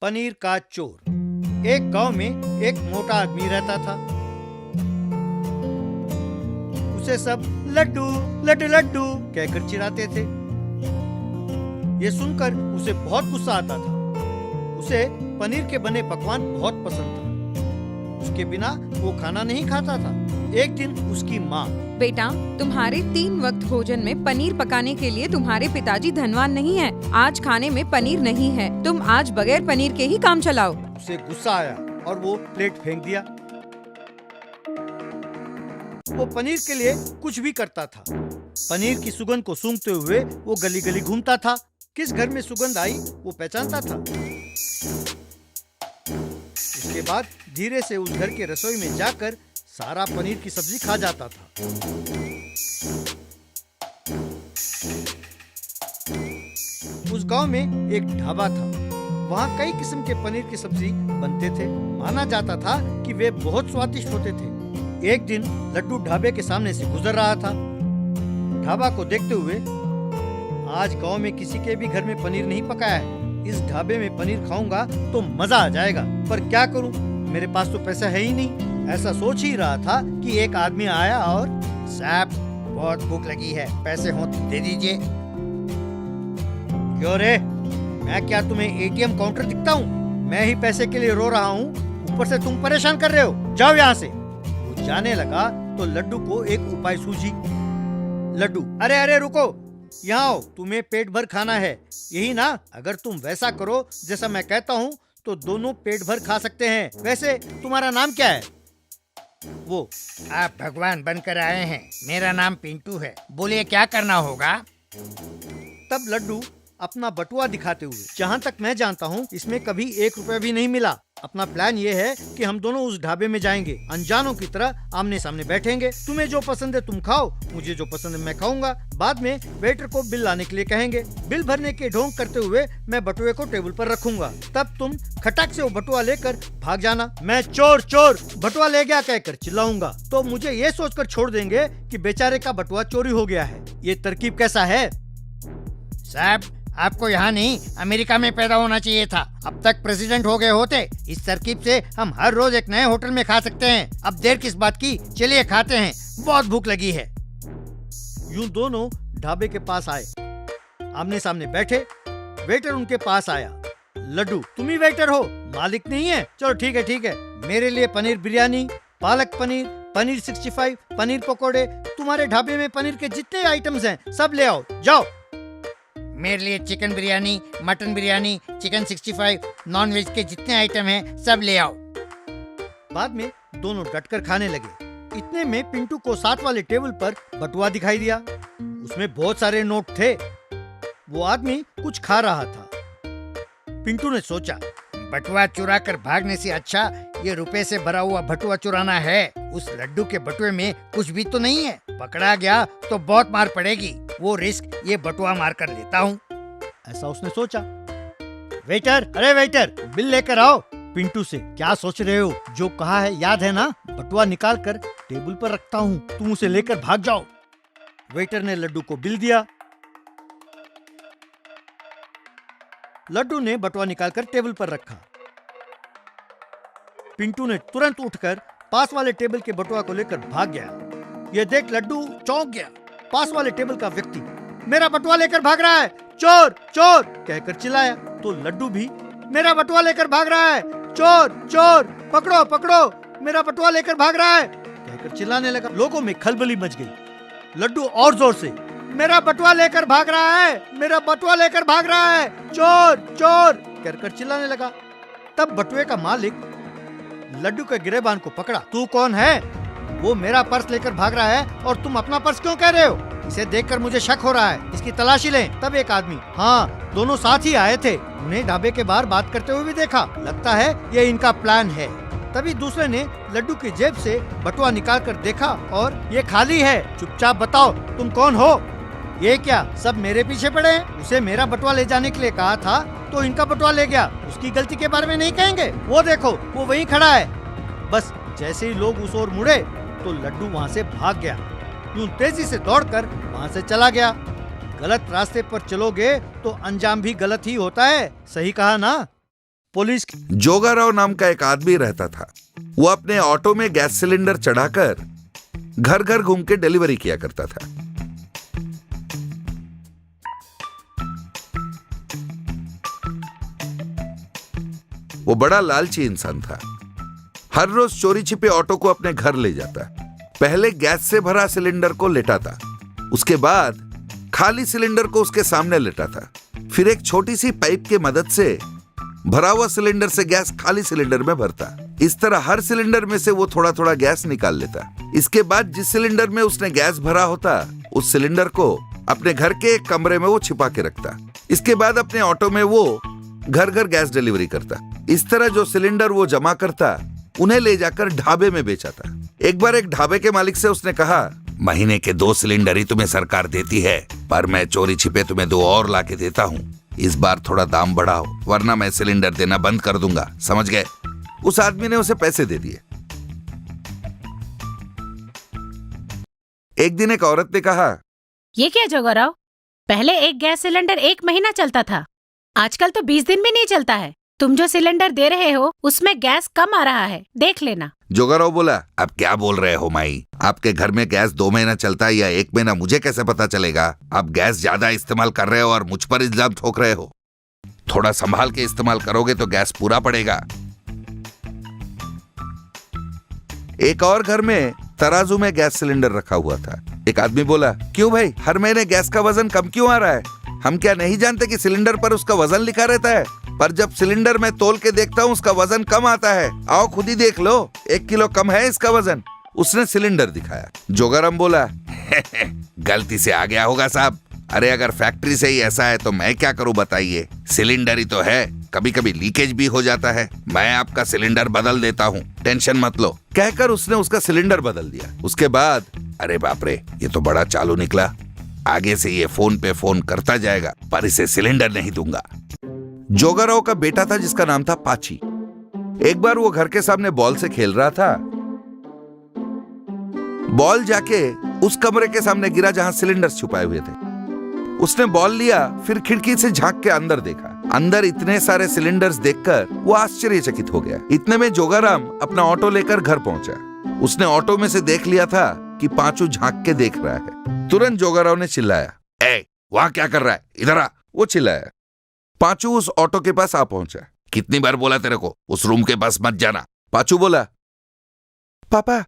पनीर का चोर। एक गांव में एक मोटा आदमी रहता था। उसे सब लड्डू लड्डू लड्डू कहकर चिढ़ाते थे। ये सुनकर उसे बहुत गुस्सा आता था। उसे पनीर के बने पकवान बहुत पसंद था। उसके बिना वो खाना नहीं खाता था। एक दिन उसकी माँ, बेटा, तुम्हारे 3 वक्त भोजन में पनीर पकाने के लिए तुम्हारे पिताजी धनवान नहीं है। आज खाने में पनीर नहीं है। तुम आज बगैर पनीर के ही काम चलाओ। उसे गुस्सा आया और वो प्लेट फेंक दिया। वो पनीर के लिए कुछ भी करता था। पनीर की सुगंध को सूंघते हुए वो गली गली घूमता था। किस घर में सुगंध आई वो पहचानता था। उसके बाद धीरे से उस घर के रसोई में जाकर सारा पनीर की सब्जी खा जाता था। उस गांव में एक ढाबा था। वहाँ कई किस्म के पनीर की सब्जी बनते थे। माना जाता था कि वे बहुत स्वादिष्ट होते थे। एक दिन लड्डू ढाबे के सामने से गुजर रहा था। ढाबा को देखते हुए, आज गांव में किसी के भी घर में पनीर नहीं पकाया है। इस ढाबे में पनीर खाऊंगा तो मजा आ जाएगा, पर क्या करूं, मेरे पास तो पैसा है ही नहीं। ऐसा सोच ही रहा था कि एक आदमी आया और, साहब बहुत भूख लगी है, पैसे हो तो दे दीजिए। क्यों रे, मैं क्या तुम्हें एटीएम काउंटर दिखता हूँ? मैं ही पैसे के लिए रो रहा हूँ, ऊपर से तुम परेशान कर रहे हो। जाओ यहाँ से। वो जाने लगा तो लड्डू को एक उपाय सूझी। लड्डू, अरे अरे रुको, यहाँ आओ, तुम्हें पेट भर खाना है, यही ना? अगर तुम वैसा करो जैसा मैं कहता हूँ तो दोनों पेट भर खा सकते हैं। वैसे तुम्हारा नाम क्या है? वो, आप भगवान बनकर आए हैं, मेरा नाम पिंटू है, बोलिए क्या करना होगा? तब लड्डू अपना बटुआ दिखाते हुए, जहाँ तक मैं जानता हूँ इसमें कभी 1 रुपया भी नहीं मिला। अपना प्लान ये है कि हम दोनों उस ढाबे में जाएंगे, अनजानों की तरह आमने सामने बैठेंगे। तुम्हें जो पसंद है तुम खाओ, मुझे जो पसंद है मैं खाऊंगा। बाद में वेटर को बिल लाने के लिए कहेंगे। बिल भरने के ढोंग करते हुए मैं बटुए को टेबल पर रखूंगा। तब तुम खटक से वो बटुआ लेकर भाग जाना। मैं चोर चोर बटुआ ले गया कहकर चिल्लाऊंगा तो मुझे ये सोचकर छोड़ देंगे कि बेचारे का बटुआ चोरी हो गया है। ये तरकीब कैसा है? साहब, आपको यहाँ नहीं अमेरिका में पैदा होना चाहिए था, अब तक प्रेसिडेंट हो गए होते। इस तरकीब से हम हर रोज एक नए होटल में खा सकते हैं। अब देर किस बात की, चलिए खाते हैं, बहुत भूख लगी है। यूं दोनों ढाबे के पास आए, आमने सामने बैठे। वेटर उनके पास आया। लड्डू, तुम ही वेटर हो, मालिक नहीं है? चलो ठीक है ठीक है, मेरे लिए पनीर बिरयानी, पालक पनीर, पनीर 65, पनीर पकोड़े, तुम्हारे ढाबे में पनीर के जितने आइटम्स हैं सब ले आओ, जाओ। मेरे लिए chicken biryani, mutton biryani, chicken 65, non veg के जितने आइटम हैं सब ले आओ। बाद में दोनों डटकर खाने लगे। इतने में पिंटू को साथ वाले टेबल पर बटुआ दिखाई दिया। उसमें बहुत सारे नोट थे। वो आदमी कुछ खा रहा था। पिंटू ने सोचा, बटुआ चुरा कर भागने से अच्छा ये रुपए से भरा हुआ बटुआ चुराना है। उस लड्डू के बटुए में कुछ भी तो नहीं है, पकड़ा गया तो बहुत मार पड़ेगी, वो रिस्क ये बटुआ मार कर लेता हूँ। ऐसा उसने सोचा। वेटर, अरे वेटर, बिल लेकर आओ। पिंटू से, क्या सोच रहे हो? जो कहा है याद है ना? बटुआ निकाल कर टेबल पर रखता हूँ, तुम उसे लेकर भाग जाओ। वेटर ने लड्डू को बिल दिया। लड्डू ने बटुआ निकालकर टेबल पर रखा। पिंटू ने तुरंत उठकर पास वाले टेबल के बटुआ को लेकर भाग गया। यह देख लड्डू चौंक गया। पास वाले टेबल का व्यक्ति मेरा बटुआ लेकर भाग रहा है, चोर चोर कहकर चिल्लाया। तो लड्डू भी मेरा बटुआ लेकर भाग रहा है, चोर चोर, पकड़ो पकड़ो, मेरा बटुआ लेकर भाग रहा है कहकर चिल्लाने लगा। लोगों में खलबली मच गई। लड्डू और जोर से मेरा बटुआ लेकर भाग रहा है, मेरा बटुआ लेकर भाग रहा है, चोर चोर कहकर चिल्लाने लगा। तब बटुए का मालिक लड्डू के गिरेबान को पकड़ा। तू कौन है? वो मेरा पर्स लेकर भाग रहा है और तुम अपना पर्स क्यों कह रहे हो? इसे देखकर मुझे शक हो रहा है, इसकी तलाशी लें। तब एक आदमी, हाँ दोनों साथ ही आए थे, उन्हें ढाबे के बाहर बात करते हुए भी देखा। लगता है ये इनका प्लान है। तभी दूसरे ने लड्डू की जेब से बटुआ निकाल कर देखा और ये खाली है। चुपचाप बताओ तुम कौन हो? ये क्या सब मेरे पीछे पड़े हैं? उसे मेरा बटुआ ले जाने के लिए कहा था तो इनका बटुआ ले गया, उसकी गलती के बारे में नहीं कहेंगे? वो देखो, वो वहीं खड़ा है। बस जैसे ही लोग उस ओर मुड़े तो लड्डू वहाँ से भाग गया। यूं तेजी से दौड़कर वहाँ से चला गया। गलत रास्ते पर चलोगे तो अंजाम भी गलत ही होता है, सही कहा ना? पुलिस जोगाराव नाम का एक आदमी रहता था। वो अपने ऑटो में गैस सिलेंडर चढ़ाकर घर घर घूम के डिलीवरी किया करता था। वो बड़ा लालची इंसान था। हर रोज चोरी छिपे ऑटो को अपने घर ले जाता। पहले गैस से भरा सिलेंडर को लेटाता, उसके बाद खाली सिलेंडर को उसके सामने लेटाता, फिर एक छोटी सी पाइप के मदद से भरा हुआ सिलेंडर से गैस खाली सिलेंडर में भरता। इस तरह हर सिलेंडर में से वो थोड़ा थोड़ा गैस निकाल लेता। इसके बाद जिस सिलेंडर में उसने गैस भरा होता, उस सिलेंडर को अपने घर के एक कमरे में वो छिपा के रखता। इसके बाद अपने ऑटो में वो घर घर गैस डिलीवरी करता। इस तरह जो सिलेंडर वो जमा करता, उन्हें ले जाकर ढाबे में बेचाता। एक बार एक ढाबे के मालिक से उसने कहा, महीने के 2 सिलेंडर ही तुम्हें सरकार देती है, पर मैं चोरी छिपे तुम्हें 2 और लाके देता हूँ। इस बार थोड़ा दाम बढ़ाओ, वरना मैं सिलेंडर देना बंद कर दूंगा, समझ गए? उस आदमी ने उसे पैसे दे दिए। एक दिन एक औरत ने कहा, ये क्या जोगाराव, पहले एक गैस सिलेंडर 1 महीना चलता था, आजकल तो 20 दिन भी नहीं चलता है। तुम जो सिलेंडर दे रहे हो उसमें गैस कम आ रहा है, देख लेना। जोगाराव बोला, अब क्या बोल रहे हो माई? आपके घर में गैस 2 महीना चलता है या 1 महीना, मुझे कैसे पता चलेगा? आप गैस ज्यादा इस्तेमाल कर रहे हो और मुझ पर इल्जाम ठोक रहे हो। थोड़ा संभाल के इस्तेमाल करोगे तो गैस पूरा पड़ेगा। एक और घर में तराजू में गैस सिलेंडर रखा हुआ था। एक आदमी बोला, क्यों भाई, हर महीने गैस का वजन कम क्यों आ रहा है? हम क्या नहीं जानते कि सिलेंडर पर उसका वजन लिखा रहता है? पर जब सिलेंडर में तोल के देखता हूँ उसका वजन कम आता है। आओ खुद ही देख लो, 1 किलो कम है इसका वजन। उसने सिलेंडर दिखाया। जोगाराम बोला, गलती से आ गया होगा साहब। अरे अगर फैक्ट्री से ही ऐसा है तो मैं क्या करूं बताइए? सिलेंडर ही तो है, कभी कभी लीकेज भी हो जाता है। मैं आपका सिलेंडर बदल देता हूँ, टेंशन मत लो, कहकर उसने उसका सिलेंडर बदल दिया। उसके बाद, अरे बाप रे, ये तो बड़ा चालू निकला। आगे से ये फोन पे फोन करता जाएगा, पर इसे सिलेंडर नहीं दूंगा। जोगाराव का बेटा था जिसका नाम था पाची। एक बार वो घर के सामने बॉल से खेल रहा था। बॉल जाके उस कमरे के सामने गिरा जहां सिलेंडर छुपाए हुए थे। उसने बॉल लिया, फिर खिड़की से झांक के अंदर देखा। अंदर इतने सारे सिलेंडर्स देखकर वो आश्चर्यचकित हो गया। इतने में जोगाराम अपना ऑटो लेकर घर पहुंचा। उसने ऑटो में से देख लिया था कि पांचू झांक के देख रहा है। तुरंत जोगाराव ने चिल्लाया, ए, वहां क्या कर रहा है, इधर आ। वो चिल्लाया। पांचू उस ऑटो के पास आ पहुंचा। कितनी बार बोला तेरे को उस रूम के पास मत जाना? पांचू बोला, पापा,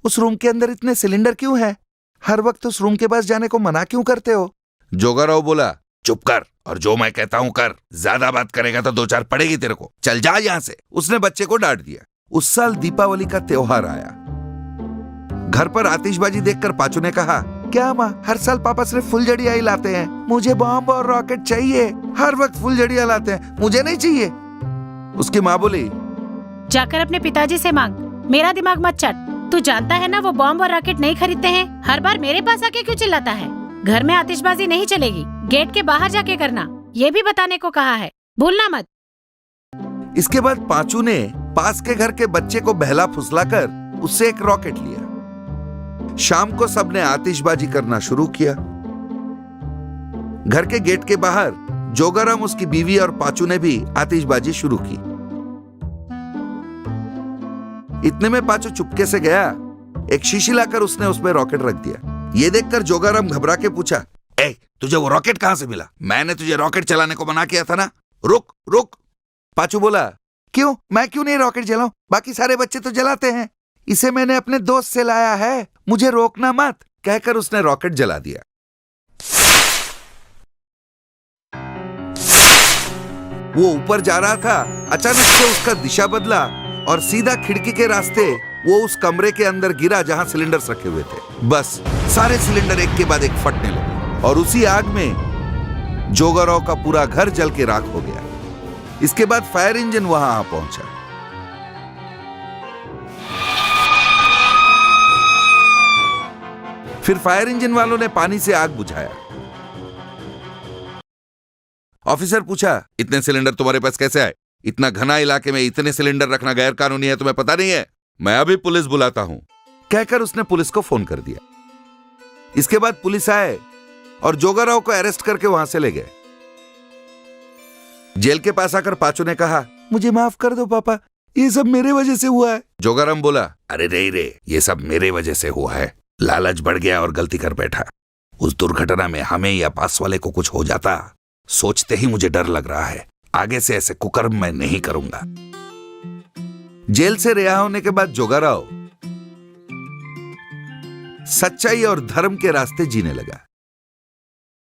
उस रूम के अंदर इतने सिलेंडर क्यों हैं? हर वक्त उस रूम के पास जाने को मना क्यों करते हो? जोगाराव बोला, चुप कर और जो मैं कहता हूं कर। ज्यादा बात करेगा तो 2-4 पड़ेगी तेरे को, चल जा यहां से। उसने बच्चे को डांट दिया। उस साल दीपावली का त्योहार आया। घर पर आतिशबाजी देखकर पांचू ने कहा, क्या माँ, हर साल पापा सिर्फ फुलझड़ियां ही लाते हैं, मुझे बम और रॉकेट चाहिए। हर वक्त फुलझड़ियां लाते हैं, मुझे नहीं चाहिए। उसकी माँ बोली, जाकर अपने पिताजी से मांग, मेरा दिमाग मत चाट। तू जानता है ना वो बॉम्ब और रॉकेट नहीं खरीदते हैं। हर बार मेरे पास आके क्यों चिल्लाता है? घर में आतिशबाजी नहीं चलेगी, गेट के बाहर जाके करना, ये भी बताने को कहा है, भूलना मत। इसके बाद पांचू ने पास के घर के बच्चे को बहला फुसलाकर उससे एक रॉकेट लिया। शाम को सबने आतिशबाजी करना शुरू किया। घर के गेट के बाहर जोगाराम, उसकी बीवी और पांचू ने भी आतिशबाजी शुरू की। इतने में पांचू चुपके से गया, एक शीशी लाकर उसने उसमें रॉकेट रख दिया। ये देखकर जोगाराम घबरा के पूछा, ए, तुझे वो रॉकेट कहां से मिला? मैंने तुझे रॉकेट चलाने को मना किया था ना। रुक रुक। पांचू बोला, क्यों, मैं क्यों नहीं रॉकेट जलाऊं? बाकी सारे बच्चे तो जलाते हैं। इसे मैंने अपने दोस्त से लाया है, मुझे रोकना मत, कहकर उसने रॉकेट जला दिया। वो ऊपर जा रहा था, अचानक से उसका दिशा बदला और सीधा खिड़की के रास्ते वो उस कमरे के अंदर गिरा जहां सिलेंडर्स रखे हुए थे। बस सारे सिलेंडर एक के बाद एक फटने लगे और उसी आग में जोगाराव का पूरा घर जल के राख हो गया। इसके बाद फायर इंजन वहां आ पहुंचा। फिर फायर इंजन वालों ने पानी से आग बुझाया। ऑफिसर पूछा, इतने सिलेंडर तुम्हारे पास कैसे आए? इतना घना इलाके में इतने सिलेंडर रखना गैर कानूनी है, तुम्हें पता नहीं है? मैं अभी पुलिस बुलाता हूं, कहकर उसने पुलिस को फोन कर दिया। इसके बाद पुलिस आए और जोगाराव को अरेस्ट करके वहां से ले गए। जेल के पास आकर पांचू ने कहा, मुझे माफ कर दो पापा, ये सब मेरे वजह से हुआ है। जोगाराम बोला, अरे रे, ये सब मेरे वजह से हुआ है। लालच बढ़ गया और गलती कर बैठा। उस दुर्घटना में हमें या पास वाले को कुछ हो जाता, सोचते ही मुझे डर लग रहा है। आगे से ऐसे कुकर्म मैं नहीं करूंगा। जेल से रिहा होने के बाद जोगाराव सच्चाई और धर्म के रास्ते जीने लगा।